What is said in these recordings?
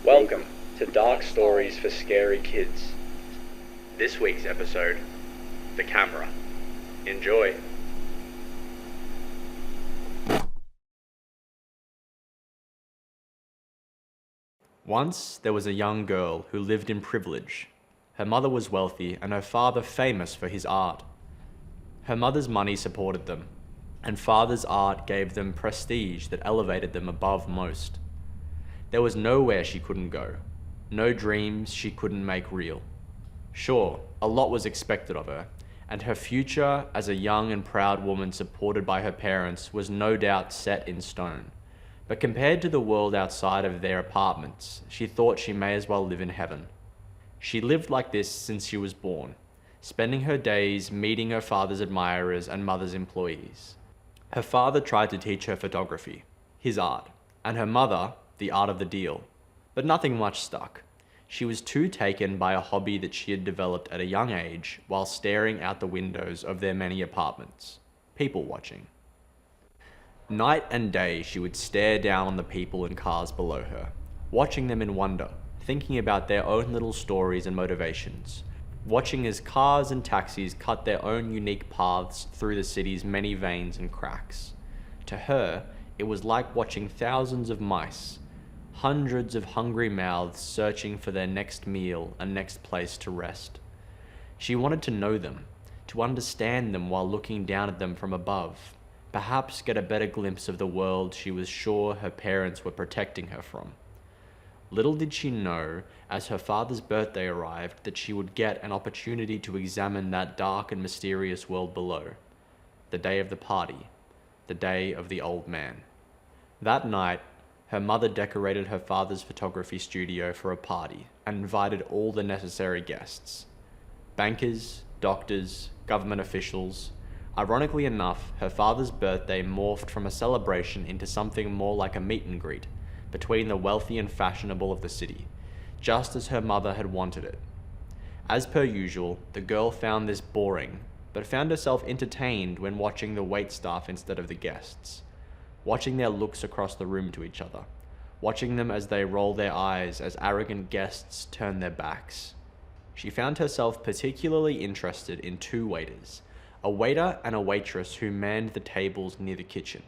Welcome to Dark Stories for Scary Kids. This week's episode, The Camera. Enjoy. Once there was a young girl who lived in privilege. Her mother was wealthy and her father famous for his art. Her mother's money supported them, and father's art gave them prestige that elevated them above most. There was nowhere she couldn't go, no dreams she couldn't make real. Sure, a lot was expected of her, and her future as a young and proud woman supported by her parents was no doubt set in stone. But compared to the world outside of their apartments, she thought she may as well live in heaven. She lived like this since she was born, spending her days meeting her father's admirers and mother's employees. Her father tried to teach her photography, his art, and her mother, the art of the deal, but nothing much stuck. She was too taken by a hobby that she had developed at a young age while staring out the windows of their many apartments, people watching. Night and day she would stare down on the people and cars below her, watching them in wonder, thinking about their own little stories and motivations, watching as cars and taxis cut their own unique paths through the city's many veins and cracks. To her, it was like watching thousands of mice, hundreds of hungry mouths searching for their next meal and next place to rest. She wanted to know them, to understand them while looking down at them from above, perhaps get a better glimpse of the world she was sure her parents were protecting her from. Little did she know, as her father's birthday arrived, that she would get an opportunity to examine that dark and mysterious world below. The day of the party, the day of the old man. That night, her mother decorated her father's photography studio for a party and invited all the necessary guests. Bankers, doctors, government officials. Ironically enough, her father's birthday morphed from a celebration into something more like a meet and greet between the wealthy and fashionable of the city, just as her mother had wanted it. As per usual, the girl found this boring, but found herself entertained when watching the waitstaff instead of the guests, watching their looks across the room to each other, watching them as they roll their eyes as arrogant guests turn their backs. She found herself particularly interested in two waiters, a waiter and a waitress who manned the tables near the kitchen.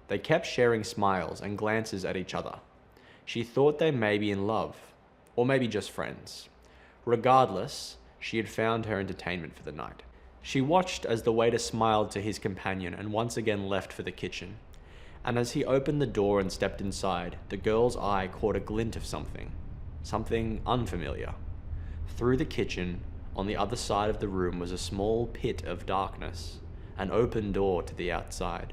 They kept sharing smiles and glances at each other. She thought they may be in love, or maybe just friends. Regardless, she had found her entertainment for the night. She watched as the waiter smiled to his companion and once again left for the kitchen. And as he opened the door and stepped inside, the girl's eye caught a glint of something unfamiliar. Through the kitchen, on the other side of the room was a small pit of darkness, an open door to the outside.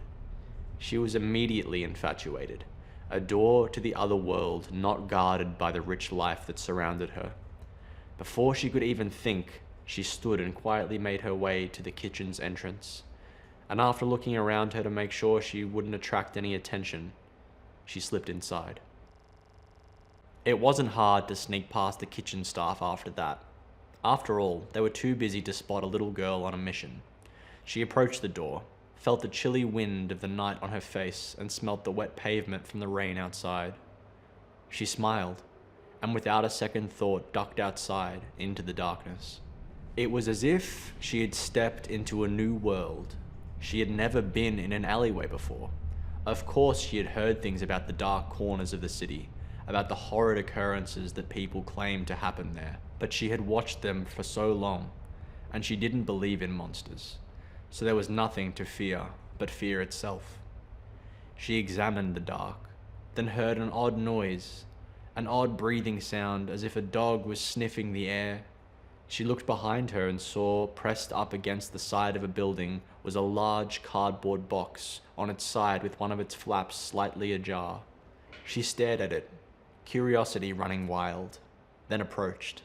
She was immediately infatuated, a door to the other world not guarded by the rich life that surrounded her. Before she could even think, she stood and quietly made her way to the kitchen's entrance. And after looking around her to make sure she wouldn't attract any attention, she slipped inside. It wasn't hard to sneak past the kitchen staff after that. After all, they were too busy to spot a little girl on a mission. She approached the door, felt the chilly wind of the night on her face, and smelt the wet pavement from the rain outside. She smiled, and without a second thought ducked outside into the darkness. It was as if she had stepped into a new world. She had never been in an alleyway before. Of course, she had heard things about the dark corners of the city, about the horrid occurrences that people claimed to happen there, but she had watched them for so long, and she didn't believe in monsters, so there was nothing to fear but fear itself. She examined the dark, then heard an odd noise, an odd breathing sound as if a dog was sniffing the air. She looked behind her and saw, pressed up against the side of a building, was a large cardboard box on its side with one of its flaps slightly ajar. She stared at it, curiosity running wild, then approached.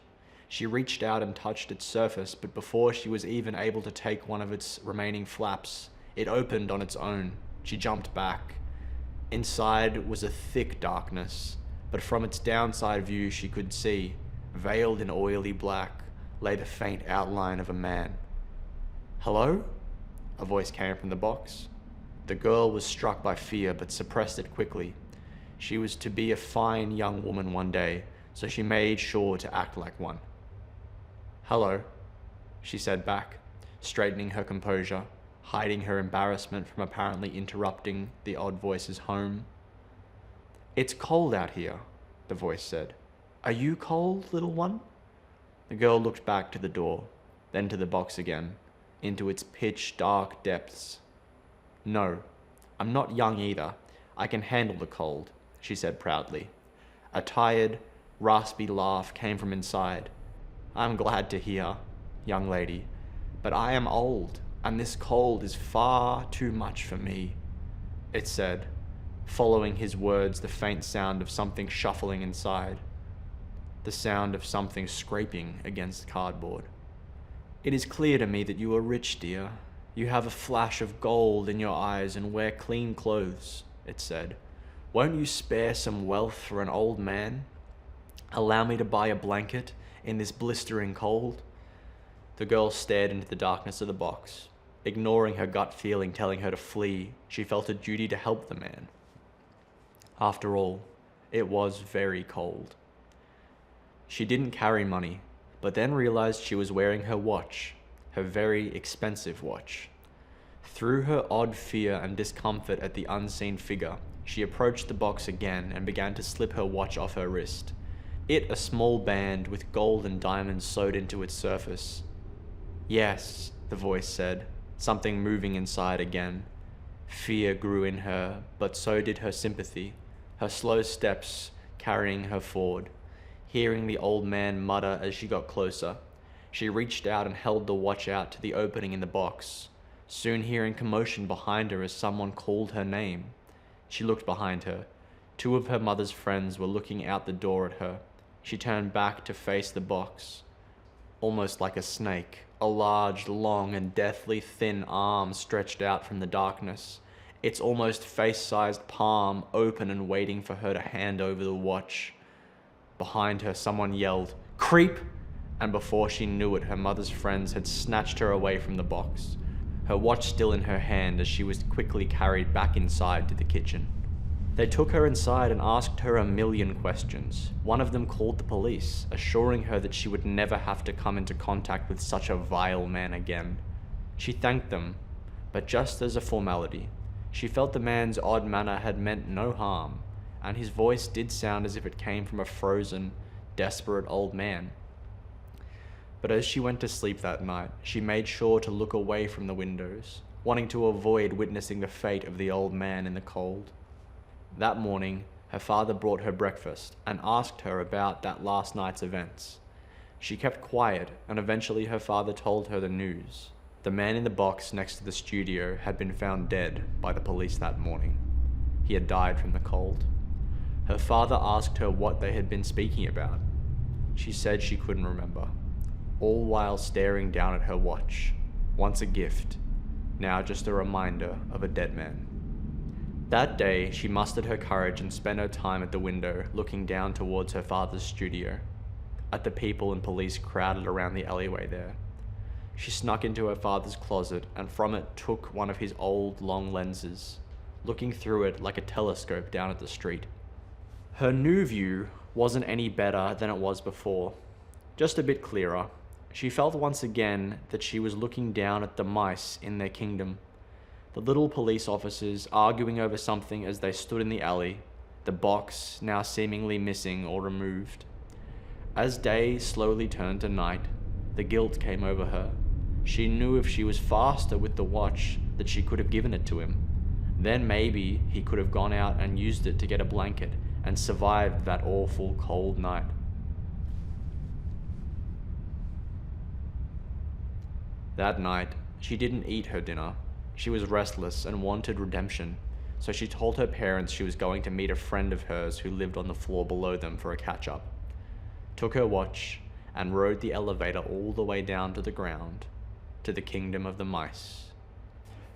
She reached out and touched its surface, but before she was even able to take one of its remaining flaps, it opened on its own. She jumped back. Inside was a thick darkness, but from its downside view she could see, veiled in oily black, lay the faint outline of a man. "Hello?" a voice came from the box. The girl was struck by fear but suppressed it quickly. She was to be a fine young woman one day, so she made sure to act like one. "Hello," she said back, straightening her composure, hiding her embarrassment from apparently interrupting the odd voice's home. "It's cold out here," the voice said. "Are you cold, little one?" The girl looked back to the door, then to the box again, into its pitch-dark depths. "No, I'm not young either. I can handle the cold," she said proudly. A tired, raspy laugh came from inside. "I'm glad to hear, young lady, but I am old, and this cold is far too much for me," it said, following his words the faint sound of something shuffling inside, the sound of something scraping against cardboard. "It is clear to me that you are rich, dear. You have a flash of gold in your eyes and wear clean clothes," it said. "Won't you spare some wealth for an old man? Allow me to buy a blanket in this blistering cold?" The girl stared into the darkness of the box. Ignoring her gut feeling telling her to flee, she felt a duty to help the man. After all, it was very cold. She didn't carry money, but then realized she was wearing her watch, her very expensive watch. Through her odd fear and discomfort at the unseen figure, she approached the box again and began to slip her watch off her wrist. It a small band with gold and diamonds sewed into its surface. "Yes," the voice said, something moving inside again. Fear grew in her, but so did her sympathy, her slow steps carrying her forward. Hearing the old man mutter as she got closer, she reached out and held the watch out to the opening in the box, soon hearing commotion behind her as someone called her name. She looked behind her. 2 of her mother's friends were looking out the door at her. She turned back to face the box. Almost like a snake, a large, long, and deathly thin arm stretched out from the darkness, its almost face-sized palm open and waiting for her to hand over the watch. Behind her, someone yelled, "Creep!" And before she knew it, her mother's friends had snatched her away from the box, her watch still in her hand as she was quickly carried back inside to the kitchen. They took her inside and asked her a million questions. One of them called the police, assuring her that she would never have to come into contact with such a vile man again. She thanked them, but just as a formality. She felt the man's odd manner had meant no harm, and his voice did sound as if it came from a frozen, desperate old man. But as she went to sleep that night, she made sure to look away from the windows, wanting to avoid witnessing the fate of the old man in the cold. That morning, her father brought her breakfast and asked her about that last night's events. She kept quiet, and eventually her father told her the news. The man in the box next to the studio had been found dead by the police that morning. He had died from the cold. Her father asked her what they had been speaking about. She said she couldn't remember, all while staring down at her watch, once a gift, now just a reminder of a dead man. That day, she mustered her courage and spent her time at the window, looking down towards her father's studio, at the people and police crowded around the alleyway there. She snuck into her father's closet and from it took one of his old, long lenses, looking through it like a telescope down at the street. Her new view wasn't any better than it was before, just a bit clearer. She felt once again that she was looking down at the mice in their kingdom. The little police officers arguing over something as they stood in the alley, the box now seemingly missing or removed. As day slowly turned to night, the guilt came over her. She knew if she was faster with the watch that she could have given it to him. Then maybe he could have gone out and used it to get a blanket and survived that awful cold night. That night, she didn't eat her dinner. She was restless and wanted redemption, so she told her parents she was going to meet a friend of hers who lived on the floor below them for a catch-up. Took her watch and rode the elevator all the way down to the ground, to the kingdom of the mice.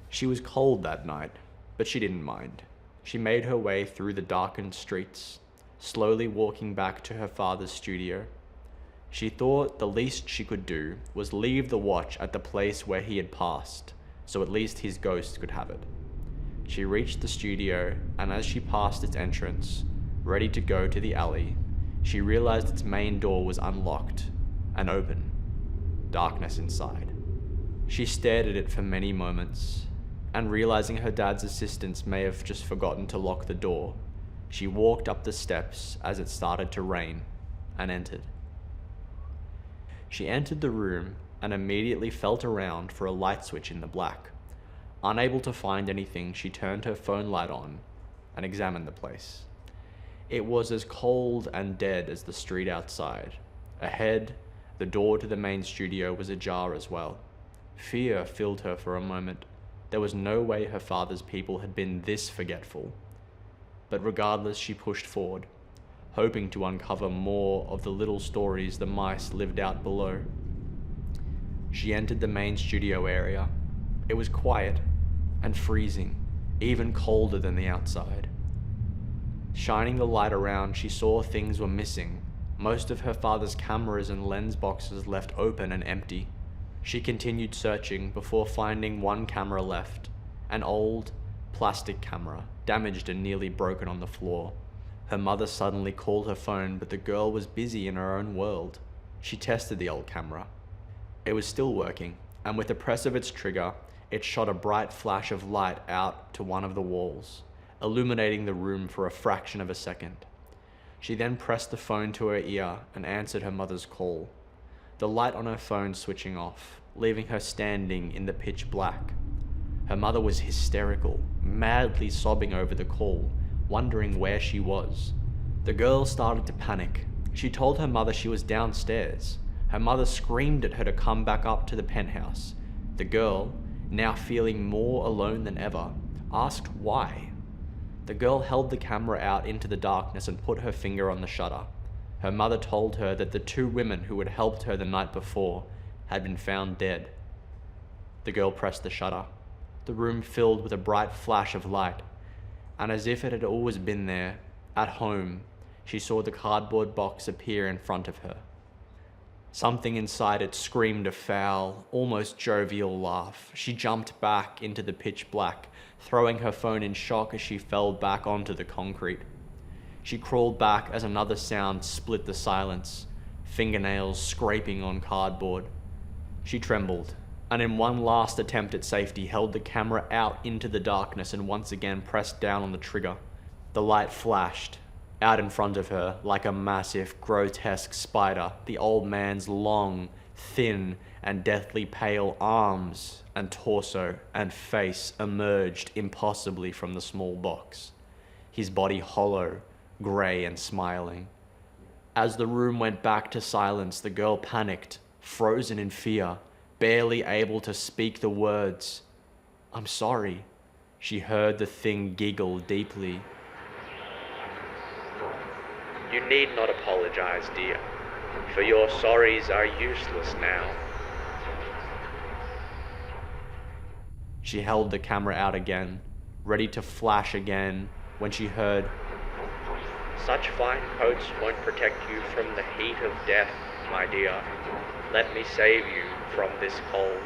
She was cold that night, but she didn't mind. She made her way through the darkened streets, slowly walking back to her father's studio. She thought the least she could do was leave the watch at the place where he had passed, so at least his ghost could have it. She reached the studio, and as she passed its entrance, Ready to go to the alley, she realized its main door was unlocked and open. Darkness inside. She stared at it for many moments, and realizing her dad's assistants may have just forgotten to lock the door, she walked up the steps as it started to rain and entered. She entered the room and immediately felt around for a light switch in the black. Unable to find anything, she turned her phone light on and examined the place. It was as cold and dead as the street outside. Ahead, the door to the main studio was ajar as well. Fear filled her for a moment. There was no way her father's people had been this forgetful. But regardless, she pushed forward, hoping to uncover more of the little stories the mice lived out below. She entered the main studio area. It was quiet and freezing, even colder than the outside. Shining the light around, she saw things were missing. Most of her father's cameras and lens boxes left open and empty. She continued searching before finding one camera left, an old plastic camera, damaged and nearly broken on the floor. Her mother suddenly called her phone, but the girl was busy in her own world. She tested the old camera. It was still working, and with the press of its trigger, it shot a bright flash of light out to one of the walls, illuminating the room for a fraction of a second. She then pressed the phone to her ear and answered her mother's call, the light on her phone switching off, leaving her standing in the pitch black. Her mother was hysterical, madly sobbing over the call, wondering where she was. The girl started to panic. She told her mother she was downstairs. Her mother screamed at her to come back up to the penthouse. The girl, now feeling more alone than ever, asked why. The girl held the camera out into the darkness and put her finger on the shutter. Her mother told her that the two women who had helped her the night before had been found dead. The girl pressed the shutter. The room filled with a bright flash of light, and as if it had always been there, at home, she saw the cardboard box appear in front of her. Something inside it screamed a foul, almost jovial laugh. She jumped back into the pitch black, throwing her phone in shock as she fell back onto the concrete. She crawled back as another sound split the silence, fingernails scraping on cardboard. She trembled, and in one last attempt at safety, held the camera out into the darkness and once again pressed down on the trigger. The light flashed. Out in front of her, like a massive, grotesque spider, the old man's long, thin, and deathly pale arms and torso and face emerged impossibly from the small box, his body hollow, grey and smiling. As the room went back to silence, the girl panicked, frozen in fear, barely able to speak the words, "I'm sorry." She heard the thing giggle deeply. "You need not apologize, dear, for your sorries are useless now." She held the camera out again, ready to flash again, when she heard, "Such fine coats won't protect you from the heat of death, my dear. Let me save you from this cold."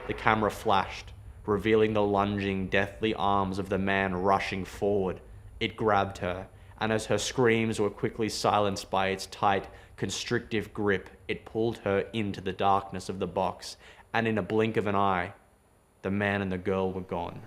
The camera flashed, revealing the lunging, deathly arms of the man rushing forward. It grabbed her, and as her screams were quickly silenced by its tight, constrictive grip, it pulled her into the darkness of the box, and in a blink of an eye, the man and the girl were gone.